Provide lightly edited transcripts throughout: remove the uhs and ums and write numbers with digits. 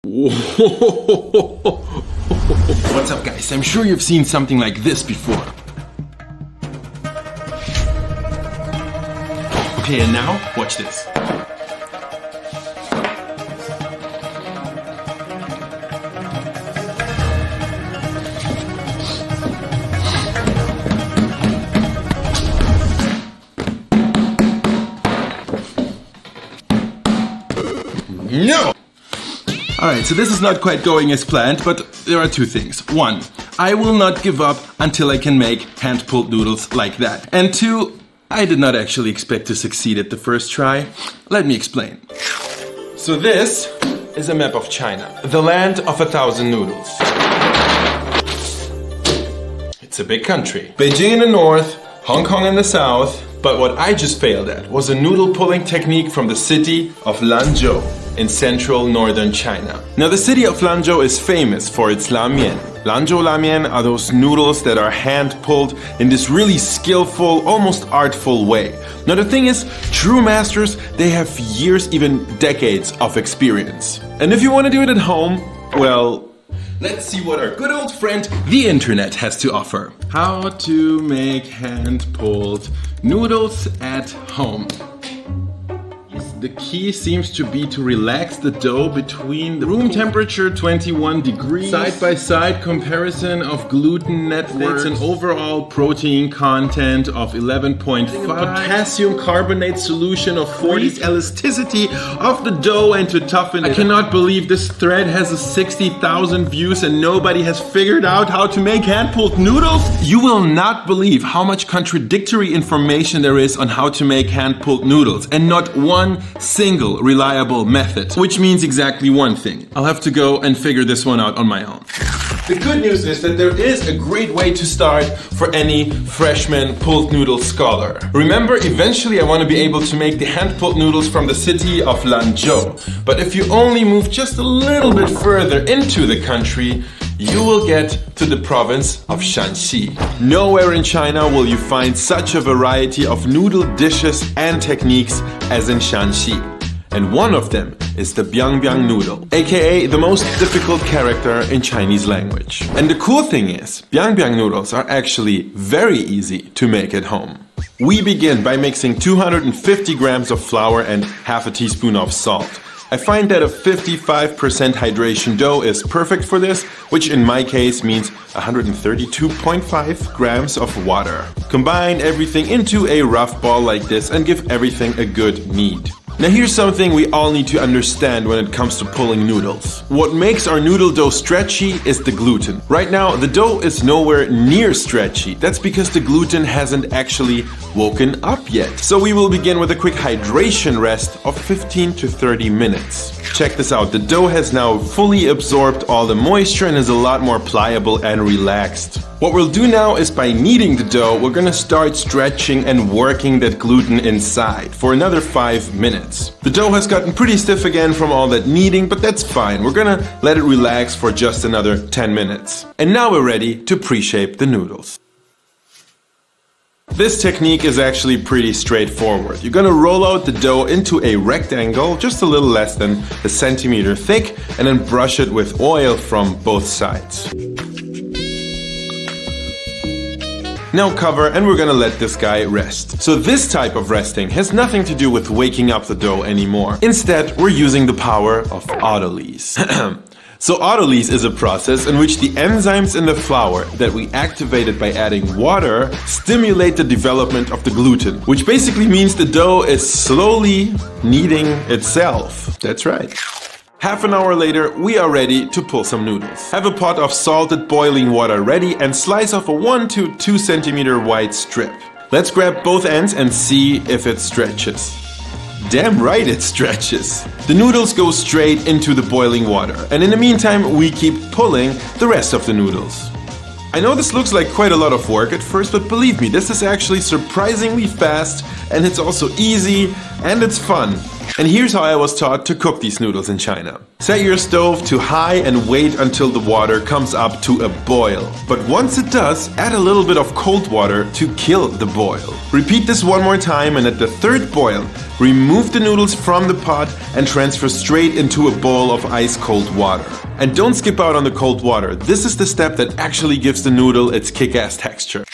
What's up, guys? I'm sure you've seen something like this before. Okay, and now, watch this. No! Alright, so this is not quite going as planned, but there are two things. One, I will not give up until I can make hand-pulled noodles like that. And two, I did not actually expect to succeed at the first try. Let me explain. So this is a map of China, the land of 1,000 noodles. It's a big country. Beijing in the north, Hong Kong in the south. But what I just failed at was a noodle pulling technique from the city of Lanzhou in central northern China. Now the city of Lanzhou is famous for its la mian. Lanzhou la mian are those noodles that are hand pulled in this really skillful, almost artful way. Now the thing is, true masters, they have years, even decades of experience. And if you want to do it at home, well, let's see what our good old friend, the internet, has to offer. How to make hand-pulled noodles at home. The key seems to be to relax the dough between the room temperature 21 degrees, side-by-side comparison of gluten networks and overall protein content of 11.5, potassium carbonate solution of 40, elasticity of the dough and to toughen it. I cannot believe this thread has a 60,000 views and nobody has figured out how to make hand-pulled noodles. You will not believe how much contradictory information there is on how to make hand-pulled noodles, and not one single reliable method, which means exactly one thing. I'll have to go and figure this one out on my own. The good news is that there is a great way to start for any freshman pulled noodle scholar. Remember, eventually I want to be able to make the hand-pulled noodles from the city of Lanzhou. But if you only move just a little bit further into the country, you will get to the province of Shanxi. Nowhere in China will you find such a variety of noodle dishes and techniques as in Shanxi. And one of them is the Biángbiáng noodle, aka the most difficult character in Chinese language. And the cool thing is, Biángbiáng noodles are actually very easy to make at home. We begin by mixing 250 grams of flour and half a teaspoon of salt. I find that a 55% hydration dough is perfect for this, which in my case means 132.5 grams of water. Combine everything into a rough ball like this and give everything a good knead. Now here's something we all need to understand when it comes to pulling noodles. What makes our noodle dough stretchy is the gluten. Right now, the dough is nowhere near stretchy. That's because the gluten hasn't actually woken up yet. So we will begin with a quick hydration rest of 15 to 30 minutes. Check this out. The dough has now fully absorbed all the moisture and is a lot more pliable and relaxed. What we'll do now is, by kneading the dough, we're gonna start stretching and working that gluten inside for another 5 minutes. The dough has gotten pretty stiff again from all that kneading, but that's fine. We're gonna let it relax for just another 10 minutes. And now we're ready to pre-shape the noodles. This technique is actually pretty straightforward. You're gonna roll out the dough into a rectangle, just a little less than a centimeter thick, and then brush it with oil from both sides. Now cover, and we're gonna let this guy rest. So this type of resting has nothing to do with waking up the dough anymore. Instead, we're using the power of autolyse. So autolyse is a process in which the enzymes in the flour that we activated by adding water stimulate the development of the gluten, which basically means the dough is slowly kneading itself. That's right. Half an hour later, we are ready to pull some noodles. Have a pot of salted boiling water ready and slice off a 1 to 2 centimeter wide strip. Let's grab both ends and see if it stretches. Damn right it stretches. The noodles go straight into the boiling water, and in the meantime we keep pulling the rest of the noodles. I know this looks like quite a lot of work at first, but believe me, this is actually surprisingly fast, and it's also easy and it's fun. And here's how I was taught to cook these noodles in China. Set your stove to high and wait until the water comes up to a boil. But once it does, add a little bit of cold water to kill the boil. Repeat this one more time, and at the third boil, remove the noodles from the pot and transfer straight into a bowl of ice-cold water. And don't skip out on the cold water. This is the step that actually gives the noodle its kick-ass texture.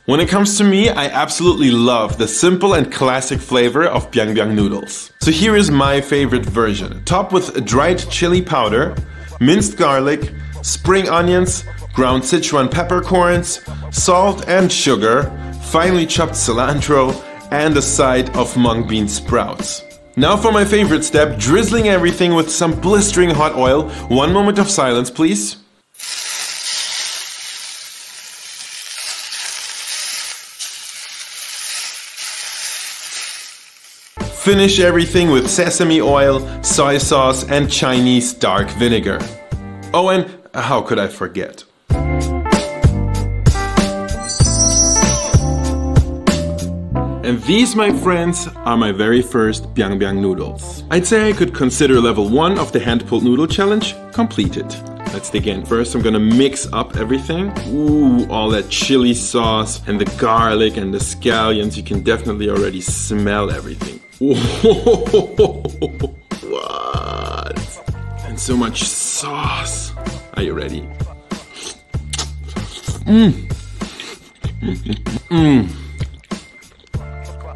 When it comes to me, I absolutely love the simple and classic flavor of Biángbiáng noodles. So here is my favorite version. Topped with dried chili powder, minced garlic, spring onions, ground Sichuan peppercorns, salt and sugar, finely chopped cilantro, and a side of mung bean sprouts. Now for my favorite step, drizzling everything with some blistering hot oil. One moment of silence, please. Finish everything with sesame oil, soy sauce, and Chinese dark vinegar. Oh, and how could I forget? And these, my friends, are my very first Biángbiáng noodles. I'd say I could consider level 1 of the hand-pulled noodle challenge completed. Let's dig in. First, I'm gonna mix up everything. Ooh, all that chili sauce and the garlic and the scallions. You can definitely already smell everything. What? And so much sauce. Are you ready?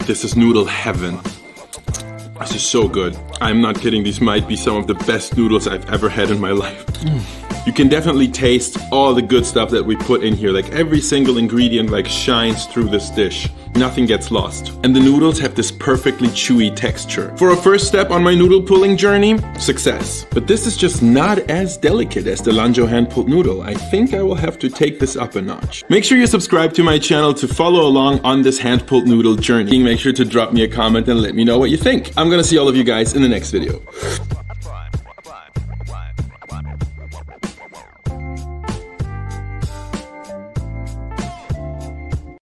This is noodle heaven. This is so good. I'm not kidding. These might be some of the best noodles I've ever had in my life. You can definitely taste all the good stuff that we put in here. Like every single ingredient like shines through this dish. Nothing gets lost. And the noodles have this perfectly chewy texture. For a first step on my noodle pulling journey, success. But this is just not as delicate as the Lanzhou hand-pulled noodle. I think I will have to take this up a notch. Make sure you subscribe to my channel to follow along on this hand-pulled noodle journey. Make sure to drop me a comment and let me know what you think. I'm gonna see all of you guys in the next video.